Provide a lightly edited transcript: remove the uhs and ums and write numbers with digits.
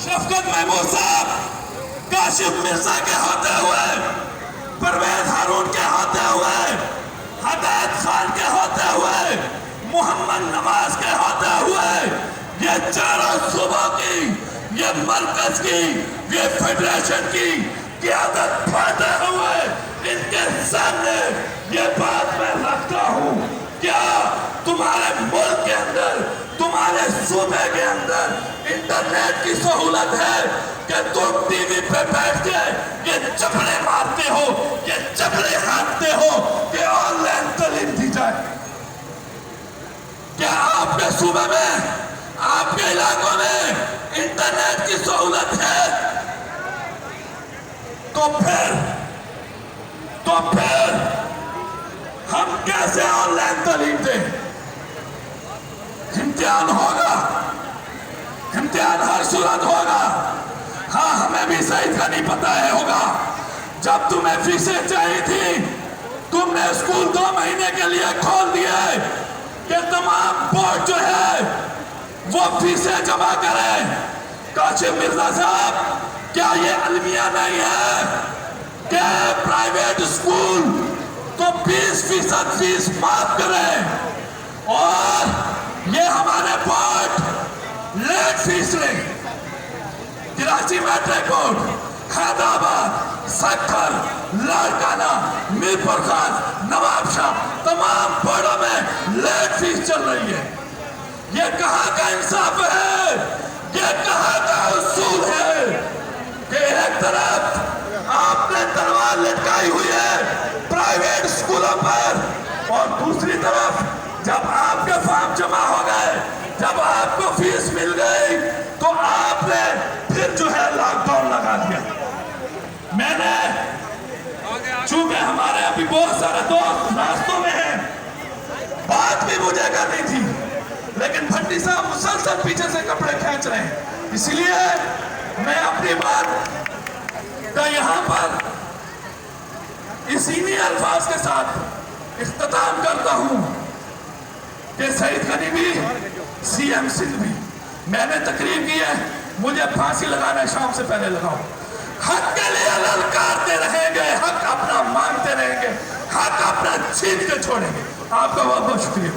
शफकत महमूद साहब, काशिफ मिर्जा के होते हुए, परवेज हारून के होते हुए, हदायत खान के होते हुए, मोहम्मद नवाज के होते हुए, ये चारों सूबों की, ये मरकज की, ये फेडरेशन की क़यादत पाते हुए इनके सामने ये बात मैं रखता हूँ, क्या तुम्हारे मुल्क के अंदर, तुम्हारे सूबे के अंदर इंटरनेट की सहूलत है कि तुम टीवी पे बैठ के ये चपड़े मारते हो, ये चपड़े हाँकते हो कि ऑनलाइन तालीम दी जाए? क्या आपके सूबे में, आपके इलाकों में इंटरनेट की सहूलत है? तो फिर हम कैसे ऑनलाइन तालीम दें? इम्तिहान होगा, इम्तिहान हर सूरत होगा। हाँ, हमें भी सईद का नहीं पता है होगा। जब तुम्हें फीसें चाहिए थी, तुमने स्कूल 2 महीने के लिए खोल दिए कि तमाम बोर्ड जो है वो फीसें जमा करें। काशिफ मिर्जा साहब, क्या ये अलमिया नहीं है कि प्राइवेट स्कूल तो 20% फीस माफ करें और ये हमारे बोर्ड लेट फीस लें? कराची मैट्रिक बोर्ड, हैदराबाद, सक्खर, लाड़काना, मीरपुर खान, नवाबशाह, तमाम बोर्डों में लेट फीस चल रही है। ये कहाँ का इंसाफ है? ये कहाँ का उसूल है कि एक तरफ आपने तलवार लटकाई हुई है प्राइवेट स्कूलों पर और दूसरी तरफ जब आपके फॉर्म जमा हो गए, जब आपको फीस मिल गई तो आपने फिर जो है लॉकडाउन लगा दिया। मैंने, चूंकि हमारे अभी बहुत सारे दोस्त रास्तों में हैं, बात भी मुझे करनी थी, लेकिन भट्टी साहब मुसलसल पीछे से कपड़े खींच रहे हैं, इसलिए मैं अपनी बात का यहाँ पर इसी अल्फाज के साथ इख्तिताम करता हूँ कि सईद गनीवी, सीएम सिंध भी, मैंने तकरीर की है, मुझे फांसी लगाना है, शाम से पहले लगाओ। हक के लिए ललकारते रहेंगे, हक अपना मांगते रहेंगे, हक अपना छीन के छोड़ेंगे। आपका बहुत बहुत शुक्रिया।